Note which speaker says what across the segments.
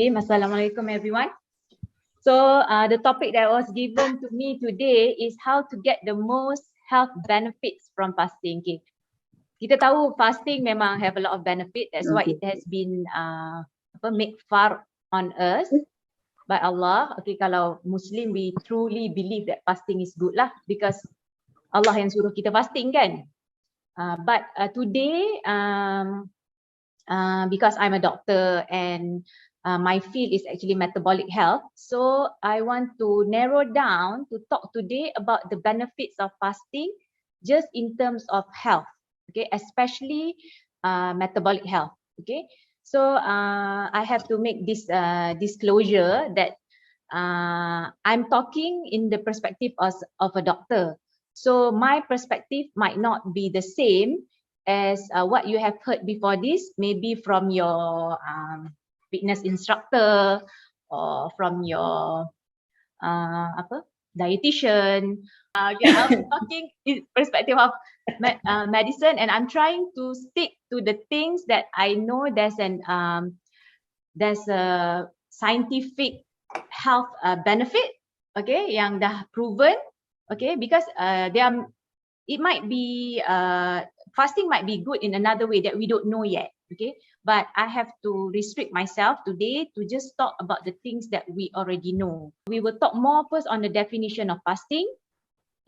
Speaker 1: Assalamualaikum everyone. So the topic that was given to me today is how to get the most health benefits from fasting. Okay. Kita tahu fasting memang have a lot of benefit. That's why it has been made far on us by Allah. Okay, kalau Muslim we truly believe that fasting is good lah because Allah yang suruh kita fasting kan. But today because I'm a doctor and my field is actually metabolic health. So I want to narrow down to talk today about the benefits of fasting just in terms of health, okay, especially metabolic health, okay. So I have to make this disclosure that I'm talking in the perspective of a doctor. So my perspective might not be the same as what you have heard before this, maybe from your fitness instructor or from your dietitian. Okay, I'm talking in perspective of medicine, and I'm trying to stick to the things that I know there's a scientific health benefit, okay, yang dah proven, okay, because it might be fasting might be good in another way that we don't know yet, okay. But I have to restrict myself today to just talk about the things that we already know. We will talk more first on the definition of fasting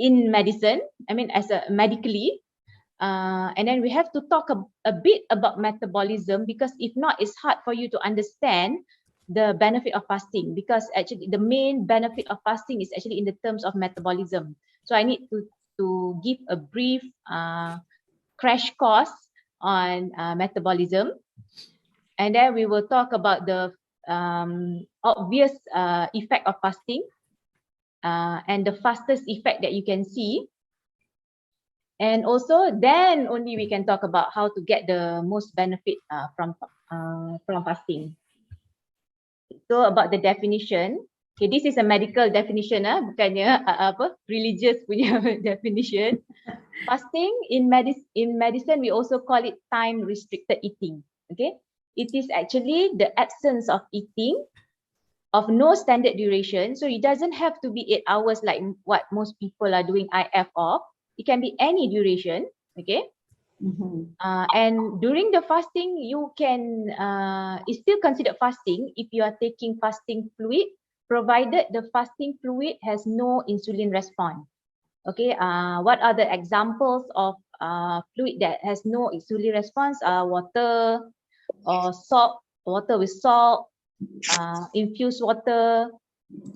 Speaker 1: in medicine, I mean as a medically, and then we have to talk a bit about metabolism, because if not, it's hard for you to understand the benefit of fasting, because actually the main benefit of fasting is actually in the terms of metabolism. So I need to give a brief crash course on metabolism, and then we will talk about the obvious effect of fasting and the fastest effect that you can see, and also then only we can talk about how to get the most benefit from fasting. So about the definition, okay, this is a medical definition, bukannya religious punya definition. Fasting in medicine we also call it time restricted eating. Okay, it is actually the absence of eating of no standard duration. So it doesn't have to be 8 hours like what most people are doing IF of. It can be any duration. Okay. And during the fasting, you can it's still considered fasting if you are taking fasting fluid, provided the fasting fluid has no insulin response. Okay, what are the examples of fluid that has no insulin response? Water or salt, water with salt, infused water.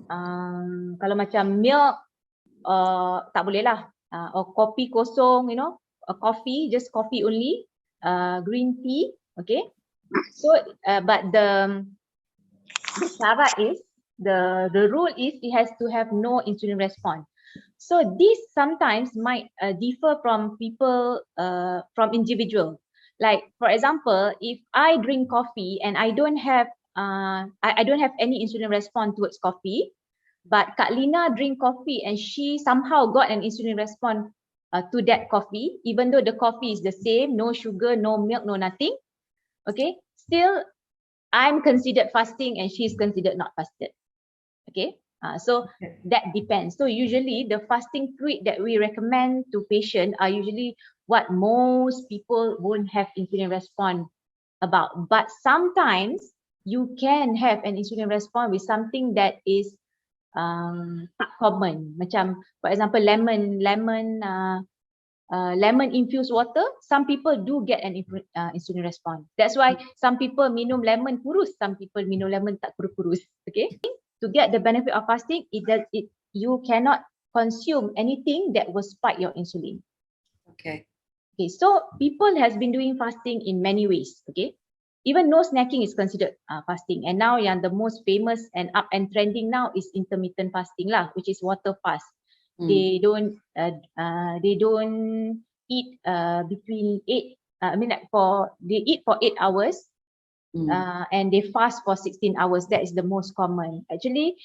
Speaker 1: Kalau macam milk, tak boleh lah. Or kopi kosong, you know, coffee, just coffee only, green tea, okay. So, but the syarat is, the rule is it has to have no insulin response. So this sometimes might differ from people, from individual. Like for example, if I drink coffee and I don't have I don't have any insulin response towards coffee, but Kak Lina drink coffee and she somehow got an insulin response to that coffee, even though the coffee is the same, no sugar, no milk, no nothing. Okay, still I'm considered fasting and she's considered not fasted. Okay. So that depends. So usually the fasting fluid that we recommend to patients are usually what most people won't have insulin response about. But sometimes you can have an insulin response with something that is tak common. Macam for example lemon infused water, some people do get an insulin response. That's why some people minum lemon kurus, some people minum lemon tak kurus. Okay. To get the benefit of fasting, you cannot consume anything that will spike your insulin.
Speaker 2: Okay.
Speaker 1: Okay, so people has been doing fasting in many ways. Okay, even no snacking is considered fasting. And now, the most famous and up and trending now is intermittent fasting lah, which is water fast. They don't eat between 8. They eat for 8 hours. And they fast for 16 hours. That is the most common. Actually,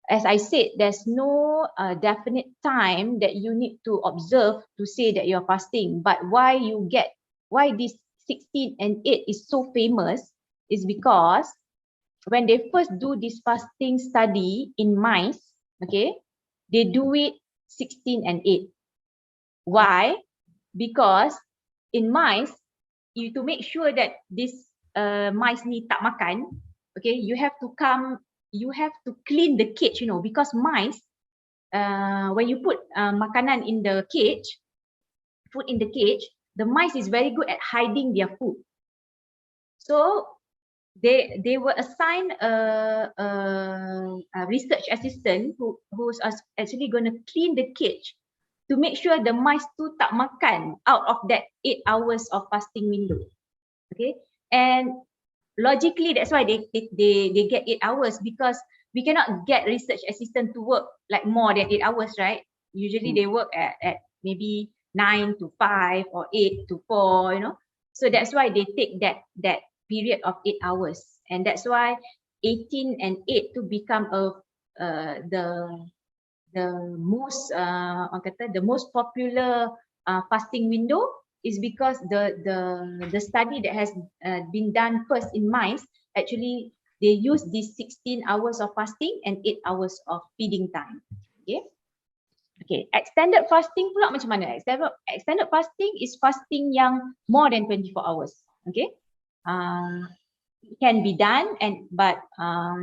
Speaker 1: as I said, there's no definite time that you need to observe to say that you're fasting. But why this 16 and 8 is so famous is because when they first do this fasting study in mice, okay, they do it 16 and 8. Why? Because in mice, to make sure that this mice ni tak makan, okay, you have to clean the cage, because mice, when you put makanan in the cage, food in the cage, the mice is very good at hiding their food. So they were assigned a research assistant who's actually going to clean the cage to make sure the mice tu tak makan out of that 8 hours of fasting window. Okay, and logically that's why they get 8 hours, because we cannot get research assistant to work like more than 8 hours, right? Usually they work at maybe 9 to 5 or 8 to 4, so that's why they take that period of 8 hours, and that's why 18 and 8 to become the most the most popular fasting window, is because the study that has been done first in mice, actually they use these 16 hours of fasting and 8 hours of feeding time. Okay, extended fasting pula macam mana? Extended fasting is fasting yang more than 24 hours. Okay, it can be done, but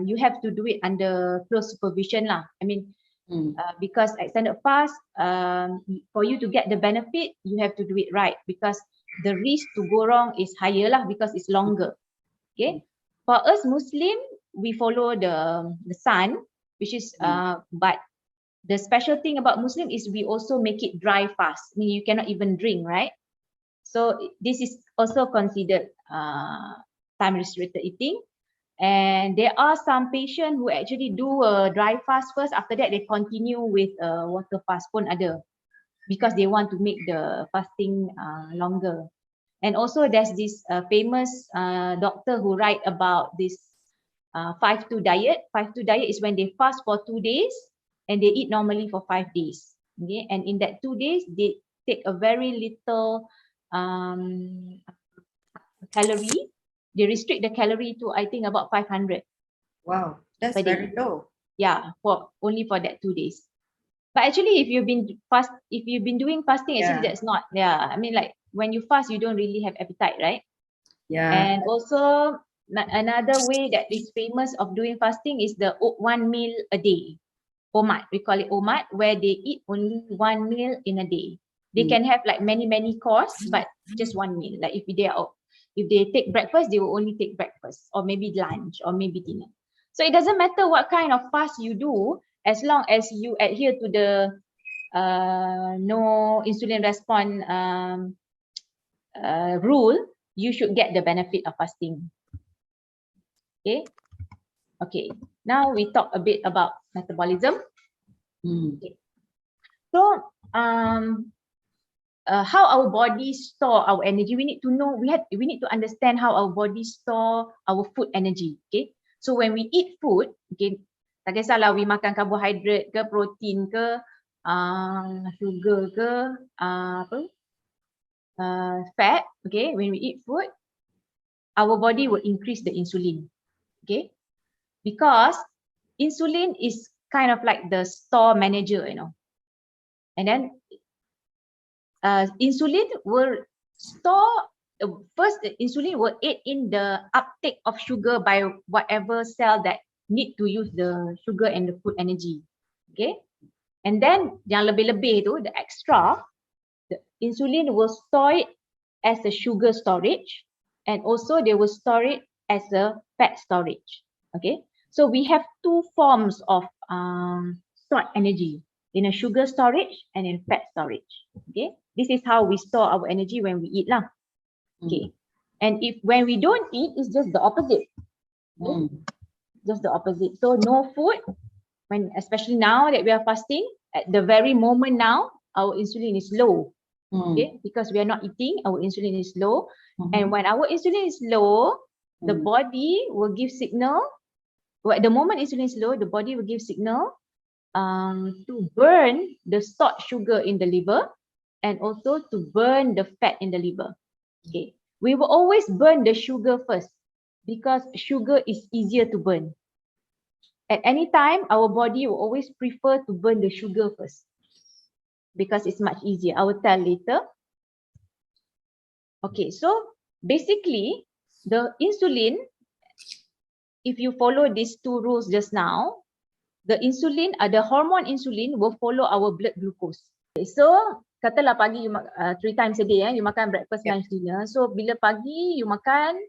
Speaker 1: you have to do it under close supervision lah. I mean, because extended fast, for you to get the benefit, you have to do it right, because the risk to go wrong is higher lah, because it's longer. Okay, for us Muslim, we follow the sun, which is but the special thing about Muslim is we also make it dry fast. I mean, you cannot even drink, right? So this is also considered time restricted eating. And there are some patients who actually do a dry fast first. After that, they continue with a water fast pun ada, because they want to make the fasting longer. And also there's this famous doctor who write about this 5-2 diet. 5-2 diet is when they fast for 2 days and they eat normally for 5 days. Okay, and in that 2 days, they take a very little calorie. They restrict the calorie to, I think, about 500.
Speaker 2: Wow, that's very low.
Speaker 1: Yeah, only for that 2 days. But actually, if you've been doing fasting, actually that's not. Yeah, I mean, like when you fast, you don't really have appetite, right?
Speaker 2: Yeah.
Speaker 1: And also another way that is famous of doing fasting is the 1 meal a day. Omat, we call it omat, where they eat only 1 meal in a day. They can have like many courses, but just 1 meal. Like if they take breakfast, they will only take breakfast, or maybe lunch, or maybe dinner. So it doesn't matter what kind of fast you do, as long as you adhere to the no insulin response rule, you should get the benefit of fasting. Okay. Now we talk a bit about metabolism. Okay. So how our body store our energy, we need to know, we need to understand how our body store our food energy. Okay, so when we eat food, okay, tak kisahlah we makan carbohydrate ke, protein ke, sugar ke, fat. Okay, when we eat food, our body will increase the insulin. Okay, because insulin is kind of like the store manager, and then insulin will store, first insulin will aid in the uptake of sugar by whatever cell that need to use the sugar and the food energy. Okay, and then yang lebih-lebih tu, the extra, the insulin will store it as a sugar storage, and also they will store it as a fat storage. Okay, so we have two forms of stored energy, in a sugar storage and in fat storage. Okay, this is how we store our energy when we eat lah. Okay, and when we don't eat, it's just the opposite. Okay? Just the opposite. So no food, especially now that we are fasting, at the very moment now, our insulin is low. Okay, because we are not eating, our insulin is low. And when our insulin is low, the body will give signal. The moment insulin is low, the body will give signal to burn the stored sugar in the liver, and also to burn the fat in the liver. Okay, we will always burn the sugar first. because sugar is easier to burn. At any time, our body will always prefer to burn the sugar first because it's much easier. I will tell later. Okay, so basically, the insulin, if you follow these two rules just now, the hormone insulin will follow our blood glucose. Okay, so katalah pagi you 3 times a day, you makan breakfast, lunch, dinner. So bila pagi you makan,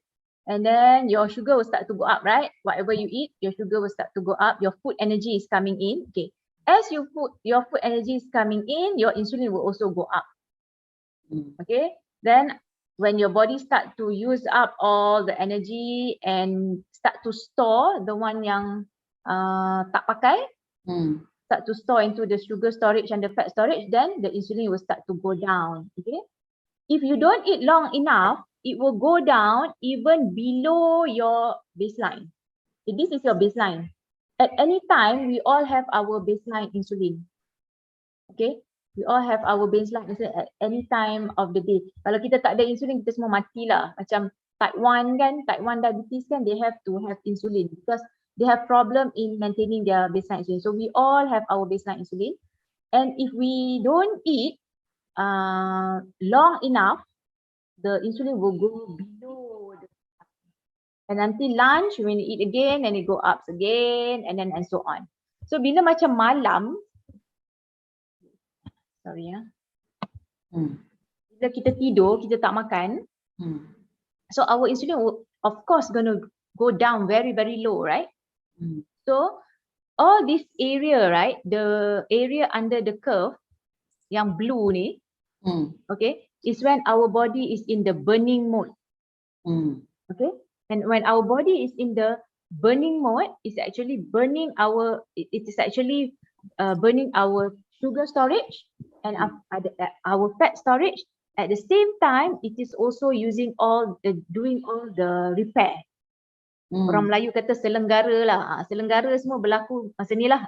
Speaker 1: and then your sugar will start to go up, right? Whatever you eat, your sugar will start to go up. Your food energy is coming in. Okay, as your food energy is coming in, your insulin will also go up. Okay, then when your body start to use up all the energy and start to store the one yang tak pakai, start to store into the sugar storage and the fat storage, then the insulin will start to go down. Okay, if you don't eat long enough, it will go down even below your baseline. This is your baseline. At any time, we all have our baseline insulin. Okay, we all have our baseline insulin at any time of the day. Kalau kita tak ada insulin, kita semua matilah. Macam type 1 kan, type 1 diabetes kan, they have to have insulin because they have problem in maintaining their baseline insulin. So we all have our baseline insulin. And if we don't eat long enough, the insulin will go below the, and until lunch when you eat again, then it go up again, and then and so on. So bila macam malam, bila kita tidur, kita tak makan, so our insulin will of course gonna go down very very low, right? So all this area, right, the area under the curve yang blue ni, okay, is when our body is in the burning mode. Okay, and when our body is in the burning mode, it's actually burning our, it is actually burning our sugar storage and our fat storage. At the same time, it is also using doing all the repair. Orang Melayu kata selenggara lah. Selenggara semua berlaku masa ni lah.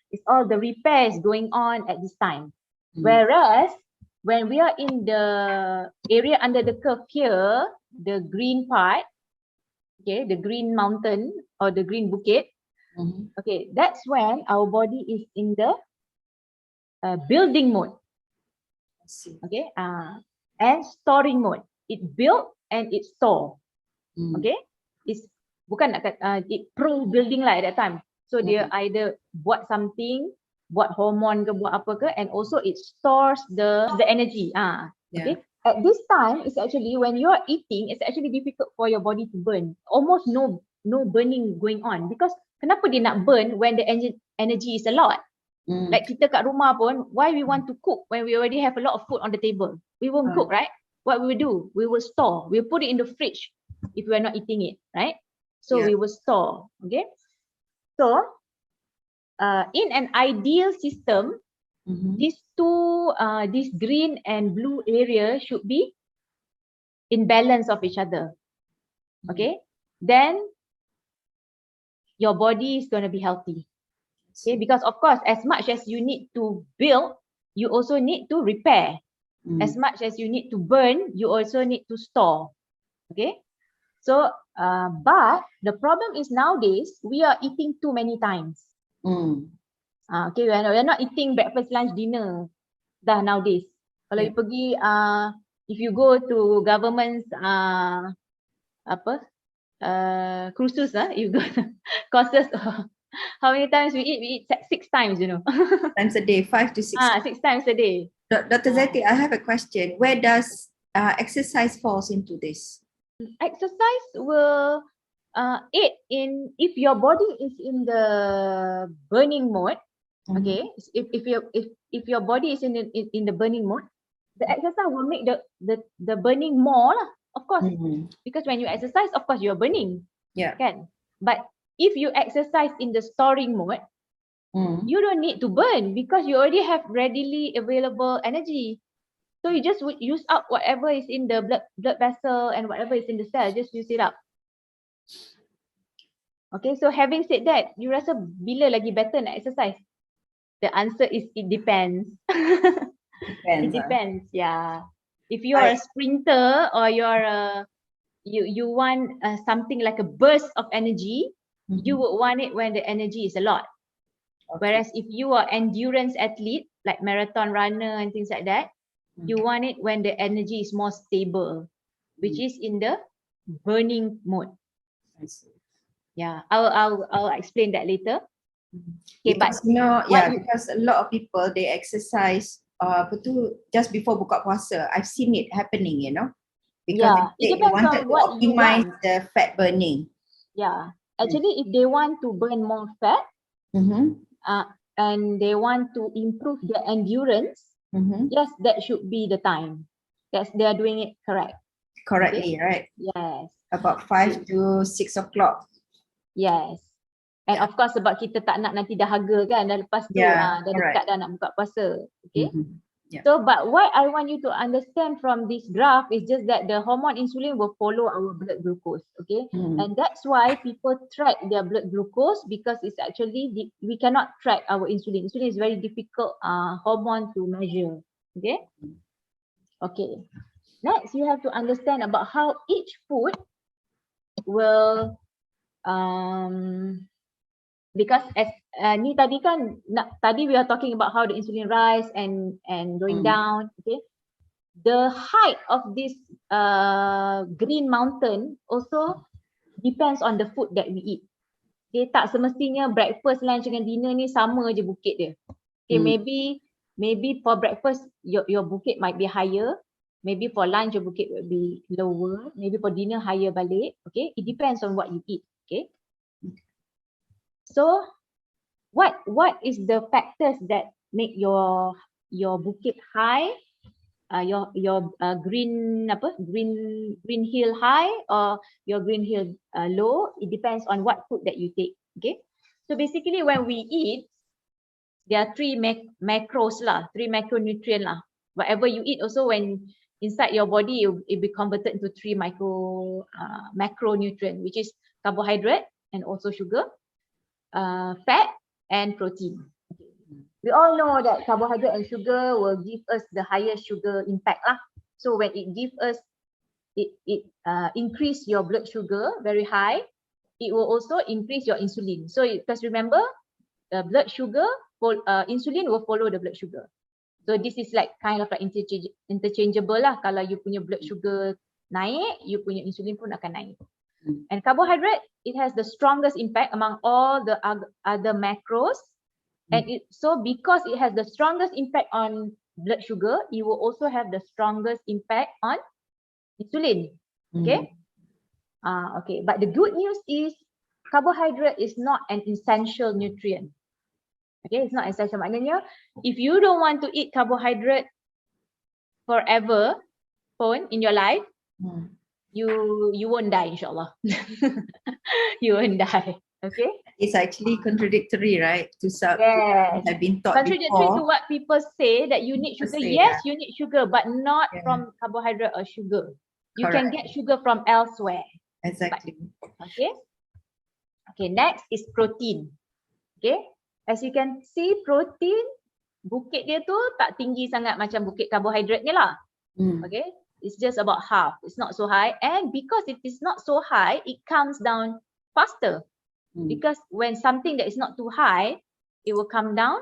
Speaker 1: It's all the repairs going on at this time. Whereas when we are in the area under the curve here, the green part, okay, the green mountain or the green bukit, okay, that's when our body is in the building mode. Okay, and storing mode. It build and it store. Okay, it's bukan nak kata it pro building lah at that time. So dia either buat something, buat hormone ke buat apa ke, and also it stores the energy. Okay. At this time, it's actually when you are eating, it's actually difficult for your body to burn. Almost no burning going on because kenapa dia nak burn when the energy is a lot? Like kita kat rumah pun, why we want to cook when we already have a lot of food on the table? We won't cook, right? What we will do? We will store. We'll put it in the fridge if we are not eating it, right? So we will store. Okay. So in an ideal system, these two, this green and blue area should be in balance of each other. Okay. Then your body is going to be healthy. Okay, because of course, as much as you need to build, you also need to repair. As much as you need to burn, you also need to store. Okay, so but the problem is nowadays we are eating too many times. Okay, we are not eating breakfast, lunch, dinner. Dah nowadays. Kalau you pergi, if you go to government's cruises, you go courses. How many times we eat? We eat 6 times, you know.
Speaker 2: Times a day, 5 to 6.
Speaker 1: 6 times a day.
Speaker 2: Dr. Zeti, I have a question. Where does exercise falls into this?
Speaker 1: Exercise will aid in, if your body is in the burning mode. Okay, if your body is in the burning mode, the exercise will make the burning more lah, of course. Because when you exercise, of course you are burning. Kan? But if you exercise in the storing mode, you don't need to burn because you already have readily available energy. So you just would use up whatever is in the blood vessel and whatever is in the cell, just use it up. Okay, so having said that, you rasa bila lagi better nak exercise? The answer is it depends. It depends, yeah. If you are a sprinter or you're a you want something like a burst of energy, you would want it when the energy is a lot.
Speaker 2: Okay.
Speaker 1: Whereas if you are endurance athlete, like marathon runner and things like that, you want it when the energy is more stable, which is in the burning mode.
Speaker 2: I see.
Speaker 1: Yeah, I'll explain that later. Okay,
Speaker 2: Because because a lot of people they exercise just before buka puasa. I've seen it happening, because
Speaker 1: yeah, it
Speaker 2: they
Speaker 1: depends
Speaker 2: wanted
Speaker 1: on
Speaker 2: to
Speaker 1: what you
Speaker 2: optimize
Speaker 1: want.
Speaker 2: the fat burning.
Speaker 1: Yeah, actually, if they want to burn more fat, and they want to improve their endurance, yes, that should be the time. They are doing it correct.
Speaker 2: Correctly, right?
Speaker 1: Yes.
Speaker 2: About 5 to 6 o'clock.
Speaker 1: Yes. And of course sebab kita tak nak nanti dahaga kan, dah lepas tu
Speaker 2: Yeah,
Speaker 1: dah dekat dah nak buka puasa. Okay.
Speaker 2: Yeah.
Speaker 1: So but what I want you to understand from this graph is just that the hormone insulin will follow our blood glucose. Okay. And that's why people track their blood glucose, because it's actually we cannot track our insulin. Insulin is very difficult hormone to measure. Okay. Okay. Next, you have to understand about how each food will because as ni tadi kan tadi we are talking about how the insulin rise and going down. Okay, the height of this green mountain also depends on the food that we eat. Okay, tak semestinya breakfast, lunch dengan dinner ni sama je bukit dia. Okay, maybe for breakfast your bukit might be higher, maybe for lunch your bukit will be lower, maybe for dinner higher balik. Okay, it depends on what you eat. Okay. So what is the factors that make your bukit high, your green hill high or your green hill low? It depends on what food that you take. Okay, so basically when we eat, there are three macros lah, three macronutrient lah. Whatever you eat also, when inside your body it be converted into three macronutrient, which is carbohydrate and also sugar, fat and protein. We all know that carbohydrate and sugar will give us the highest sugar impact lah. So when it gives us, it increase your blood sugar very high, it will also increase your insulin. So because remember, the blood sugar, insulin will follow the blood sugar. So this is like kind of like interchangeable lah. Kalau you punya blood sugar naik, you punya insulin pun akan naik. And carbohydrate, it has the strongest impact among all the other macros. And so because it has the strongest impact on blood sugar, it will also have the strongest impact on insulin. Okay. Okay. But the good news is carbohydrate is not an essential nutrient. Okay, it's not essential. Maknanya, if you don't want to eat carbohydrate forever in your life, you won't die, inshallah. You won't die. Okay.
Speaker 2: It's actually contradictory, right? To some have been taught
Speaker 1: contradictory
Speaker 2: before.
Speaker 1: to what people say, that you need sugar. Yes, you need sugar, but not from carbohydrate or sugar. You can get sugar from elsewhere.
Speaker 2: Exactly.
Speaker 1: Okay. Okay. Next is protein. Okay. As you can see, protein, bukit dia tu tak tinggi sangat macam bukit karbohidrat ni lah. Okay, it's just about half. It's not so high, and because it is not so high, it comes down faster. Because when something that is not too high, it will come down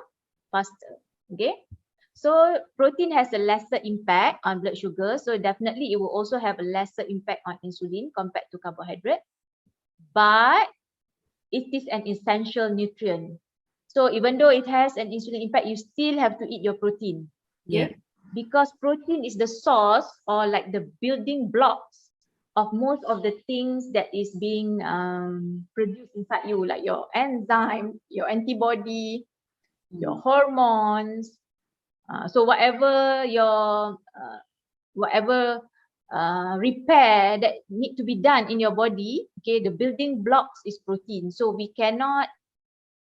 Speaker 1: faster. Okay, so protein has a lesser impact on blood sugar, so definitely it will also have a lesser impact on insulin compared to carbohydrate, but it is an essential nutrient. So even though it has an insulin impact, you still have to eat your protein. Okay? Because protein is the source, or like the building blocks of most of the things that is being produced inside you, like your enzyme, your antibody, your hormones. So whatever your repair that need to be done in your body, okay, the building blocks is protein. So we cannot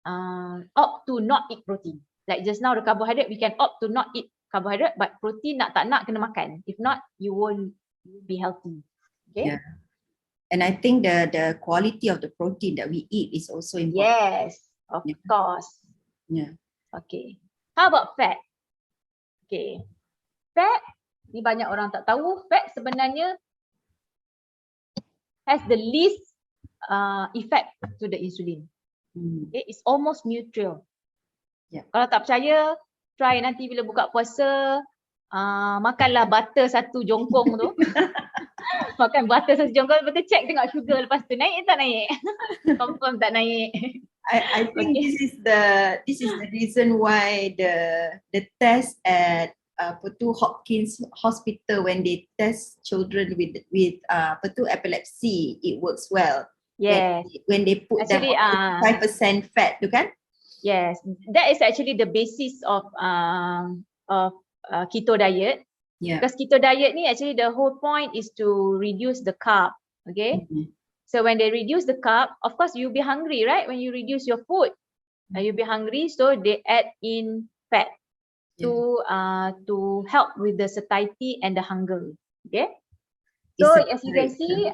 Speaker 1: opt to not eat protein. Like just now the carbohydrate, we can opt to not eat carbohydrate, but protein tak nak kena makan. If not, you won't be healthy. Okay.
Speaker 2: Yeah. And I think the quality of the protein that we eat is also important.
Speaker 1: Yes, of course.
Speaker 2: Yeah.
Speaker 1: Okay. How about fat? Okay. Fat, ni banyak orang tak tahu. Fat sebenarnya has the least effect to the insulin. Okay, it's almost neutral.
Speaker 2: Yeah.
Speaker 1: Kalau tak percaya, try nanti bila buka puasa, makanlah butter satu jongkong tu. Makan butter satu jongkong, lepas tu check tengok sugar lepas tu naik tak naik. Confirm tak naik.
Speaker 2: I think
Speaker 1: Okay.
Speaker 2: this is the reason why the test at Hopkins Hospital, when they test children with epilepsy, it works well.
Speaker 1: Yes.
Speaker 2: When they put
Speaker 1: Actually,
Speaker 2: them on 5% fat, tu kan?
Speaker 1: Yes, that is actually the basis of keto diet.
Speaker 2: Yeah.
Speaker 1: Because keto diet ni actually the whole point is to reduce the carb. Okay. So when they reduce the carb, of course you'll be hungry, right? When you reduce your food, you'll be hungry. So they add in fat to help with the satiety and the hunger. Okay. So as you can see,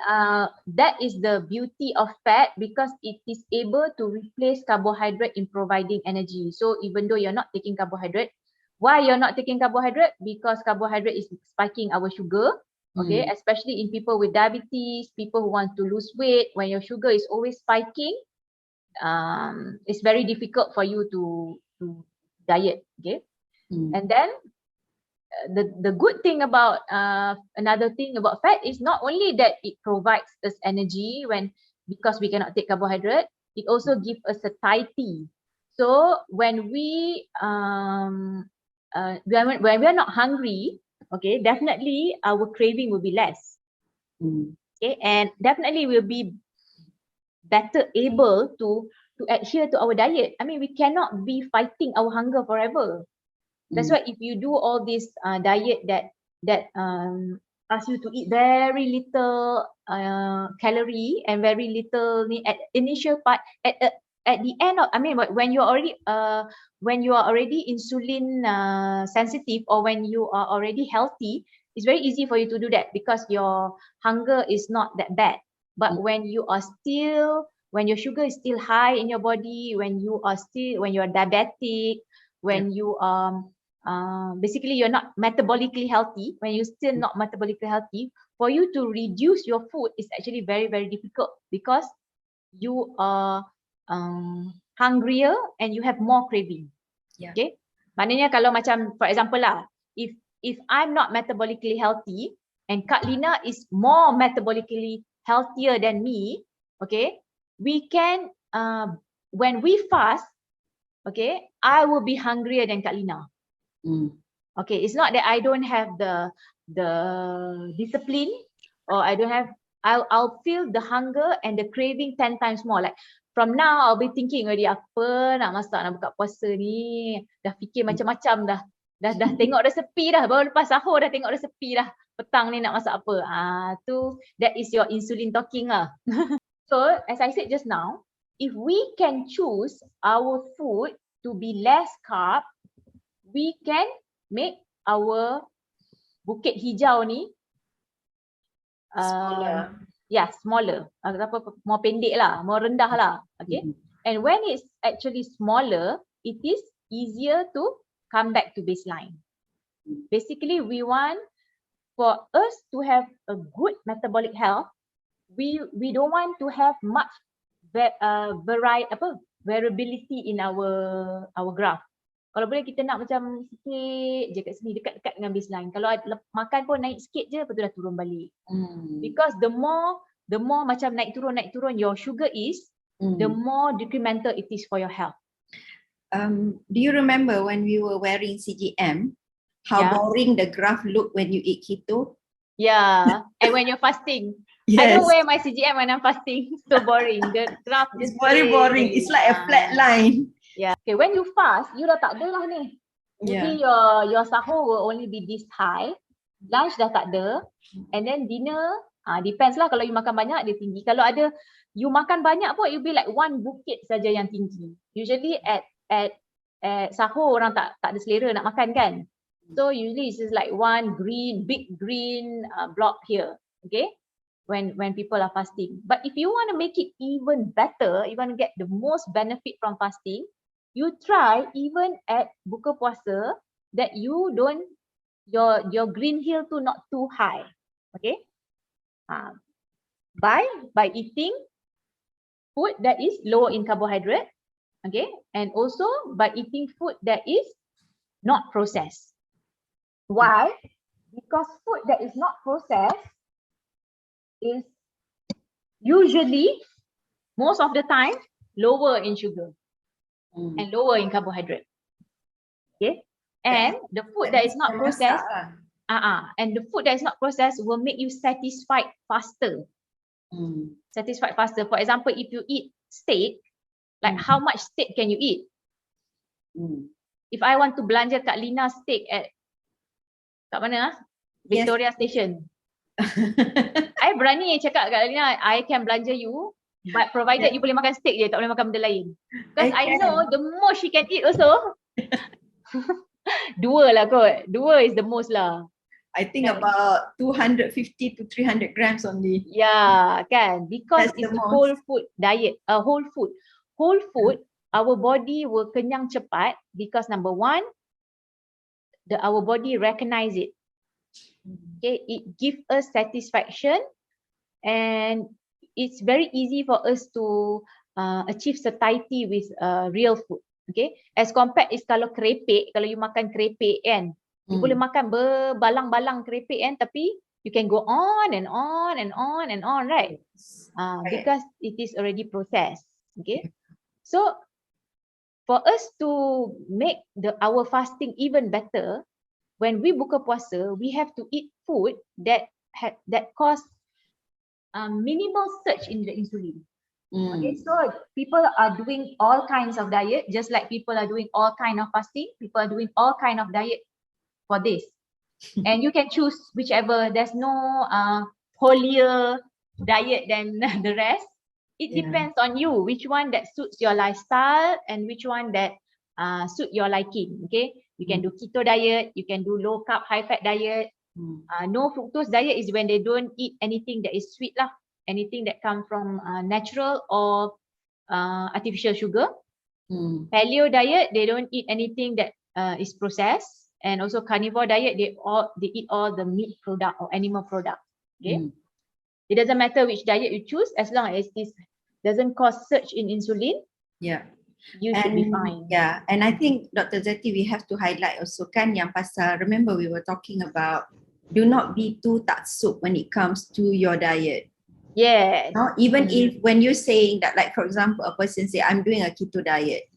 Speaker 1: that is the beauty of fat, because it is able to replace carbohydrate in providing energy. So even though you're not taking carbohydrate, why you're not taking carbohydrate? Because carbohydrate is spiking our sugar. Okay, especially in people with diabetes, people who want to lose weight. When your sugar is always spiking, it's very difficult for you to diet. Okay, and then the good thing about another thing about fat is not only that it provides us energy because we cannot take carbohydrate, it also gives us satiety. So when we when we are not hungry, okay, definitely our craving will be less. Okay, and definitely we'll be better able to adhere to our diet. I mean, we cannot be fighting our hunger forever. That's why if you do all this diet that asks you to eat very little calorie and very little at initial part, at the end of, I mean, when you are already insulin sensitive, or when you are already healthy, it's very easy for you to do that because your hunger is not that bad. But when your sugar is still high in your body, when you're diabetic, when you basically you're not metabolically healthy, when you're still not metabolically healthy, for you to reduce your food is actually very, very difficult, because you are hungrier and you have more craving. Okay, maknanya kalau macam for example lah, if I'm not metabolically healthy and Kak Lina is more metabolically healthier than me, okay, we can when we fast, okay, I will be hungrier than Kak Lina. Okay, it's not that I don't have the discipline, or I don't have, I'll feel the hunger and the craving 10 times more. Like from now I'll be thinking already, apa nak masak, nak buka puasa ni, dah fikir macam-macam dah tengok resepi dah, baru lepas sahur dah tengok resepi dah, petang ni nak masak apa. That is your insulin talking lah. So as I said just now, if we can choose our food to be less carb, we can make our bukit hijau ni smaller. More pendek lah, more rendah lah. Okay. And when it's actually smaller, it is easier to come back to baseline. Basically, we want, for us to have a good metabolic health, we don't want to have much variability in our graph. Kalau boleh kita nak macam sikit je kat sini, dekat-dekat dengan baseline. Kalau makan pun naik sikit je, lepas tu dah turun balik. Because the more macam naik turun your sugar is, the more detrimental it is for your health.
Speaker 2: Do you remember when we were wearing CGM, how boring the graph looked when you eat keto?
Speaker 1: Yeah, and when you're fasting. Yes. I don't wear my CGM when I'm fasting. So boring. The graph
Speaker 2: is very boring. It's like a flat line.
Speaker 1: Yeah. Okay, when you fast, you dah tak ada lah ni. Maybe your sahur will only be this high. Lunch dah tak ada. And then dinner, depends lah. Kalau you makan banyak, dia tinggi. Kalau ada, you makan banyak pun, it will be like one bukit saja yang tinggi. Usually at sahur, orang tak ada selera nak makan kan. So usually it's just like one big green block here. Okay. When people are fasting. But if you want to make it even better, you want to get the most benefit from fasting, you try even at buka puasa that you don't, your green hill tu not too high. Okay. by eating food that is low in carbohydrate, okay, and also by eating food that is not processed. Why? Because food that is not processed is usually, most of the time, lower in sugar and lower in carbohydrate. Okay, and the food that is not processed, and the food that is not processed will make you satisfied faster. Satisfied faster. For example, if you eat steak, like how much steak can you eat? If I want to belanja kat Lina steak kat mana? Victoria Station. I berani cakap kat Lina, I can belanja you, but provided you boleh makan steak je, tak boleh makan benda lain. Because I know the most she can eat also. Dua lah kot. Dua is the most lah.
Speaker 2: I think about 250 to 300 grams only.
Speaker 1: Yeah, kan? Because
Speaker 2: That's
Speaker 1: it's
Speaker 2: the
Speaker 1: a
Speaker 2: most.
Speaker 1: whole food diet. Whole food. Whole food, our body will kenyang cepat because number one, our body recognize it. Okay, it gives us satisfaction and it's very easy for us to achieve satiety with real food. Okay, as compared is kalau kerepek, kalau you makan kerepek kan, you boleh makan berbalang-balang kerepek kan, tapi you can go on and on and on and on, right? Because it is already processed. Okay, so for us to make our fasting even better, when we buka puasa, we have to eat food that cause minimal surge in the insulin. Okay, so people are doing all kinds of diet, just like people are doing all kind of fasting. People are doing all kind of diet for this, and you can choose whichever. There's no holier diet than the rest. It depends on you, which one that suits your lifestyle and which one that suit your liking. Okay, you can do keto diet, you can do low carb, high fat diet. No fructose diet is when they don't eat anything that is sweet lah, anything that come from natural or artificial sugar. Paleo diet, they don't eat anything that is processed, and also carnivore diet, they eat all the meat product or animal product. Okay, it doesn't matter which diet you choose, as long as it doesn't cause surge in insulin. You should be fine.
Speaker 2: And I think Dr. Zeti, we have to highlight also kan yang pasal, remember we were talking about do not be too taksub when it comes to your diet.
Speaker 1: Yes.
Speaker 2: No? Even if when you're saying that, like for example, a person say I'm doing a keto diet,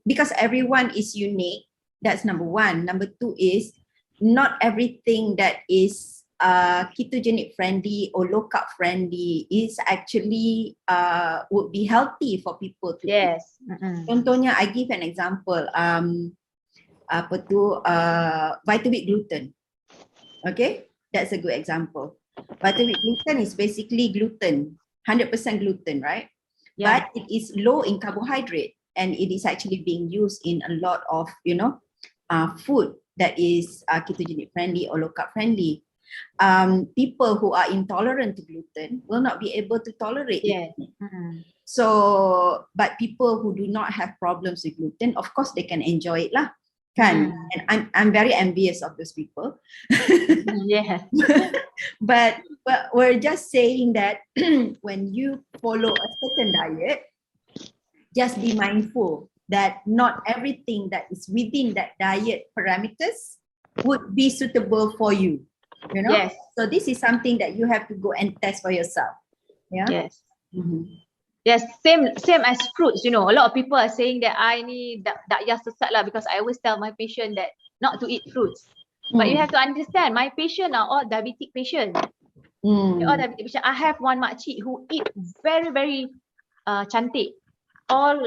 Speaker 2: because everyone is unique. That's number one. Number two is not everything that is ketogenic friendly or low carb friendly is actually would be healthy for people to eat. Contohnya, I give an example. Vitamin gluten. Okay, that's a good example. Vitamin gluten is basically gluten, 100% gluten, right? But it is low in carbohydrate, and it is actually being used in a lot of food that is ketogenic friendly or low carb friendly. People who are intolerant to gluten will not be able to tolerate it. So, but people who do not have problems with gluten, of course they can enjoy it lah. Kan? And I'm very envious of those people. But we're just saying that when you follow a certain diet, just be mindful that not everything that is within that diet parameters would be suitable for you. You know? So this is something that you have to go and test for yourself.
Speaker 1: Yes, same as fruits. You know, a lot of people are saying that I ni dak sesat lah, because I always tell my patient that not to eat fruits. But you have to understand, my patient are all diabetic patients. They're all diabetic patients. I have one makcik who eat very, very cantik. All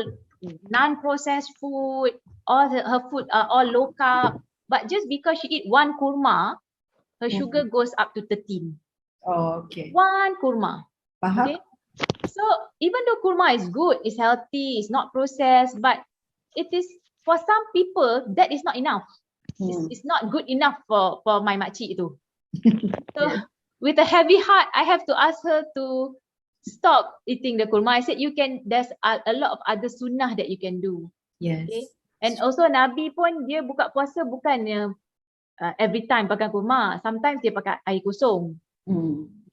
Speaker 1: non-processed food, all her food are all low carb. But just because she eat one kurma, her sugar goes up to 13. One kurma. Okay. So even though kurma is good, it's healthy, it's not processed, but it is, for some people, that is not enough. It's not good enough for my makcik tu. So with a heavy heart, I have to ask her to stop eating the kurma. I said, there's a lot of other sunnah that you can do. Okay? And also Nabi pun dia buka puasa bukannya every time pakai kurma. Sometimes dia pakai air kosong.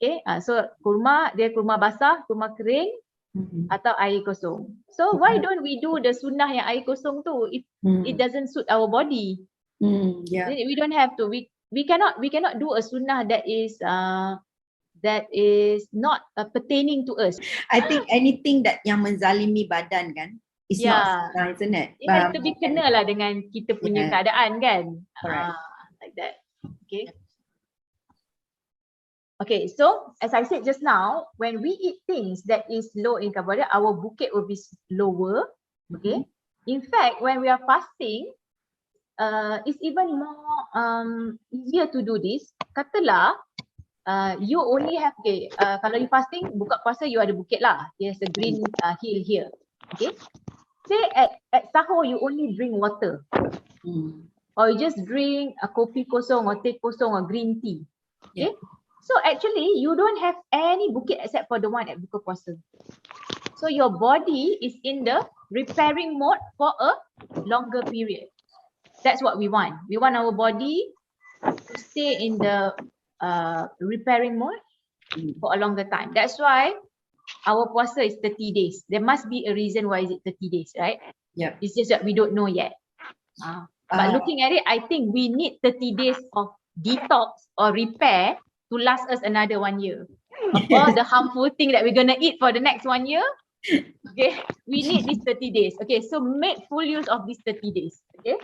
Speaker 1: Okay, so kurma dia kurma basah, kurma kering atau air kosong. So why don't we do the sunnah yang air kosong tu if it doesn't suit our body?
Speaker 2: Yeah.
Speaker 1: We don't have to. We cannot do a sunnah that is not pertaining to us.
Speaker 2: I think anything that yang menzalimi badan kan is not sunnah, isn't it?
Speaker 1: It has to be kena lah dengan kita punya keadaan kan.
Speaker 2: Correct.
Speaker 1: Like that. Okay. Okay, so as I said just now, when we eat things that is low in carbohydrate, our bukit will be lower. Okay. In fact, when we are fasting, it's even more easier to do this. Katalah, you only have, kalau you fasting, buka puasa, you ada bukit lah. There's a green hill here. Okay. Say at sahur, you only drink water. Or you just drink a kopi kosong or teh kosong or green tea. Okay. So actually, you don't have any bukit except for the one at buka puasa. So your body is in the repairing mode for a longer period. That's what we want. We want our body to stay in the repairing mode for a longer time. That's why our puasa is 30 days. There must be a reason why is it 30 days, right?
Speaker 2: Yeah.
Speaker 1: It's just that we don't know yet. But looking at it, I think we need 30 days of detox or repair to last us another 1 year. Of all the harmful thing that we're going to eat for the next 1 year, okay, we need these 30 days. Okay, so make full use of these 30 days. Okay.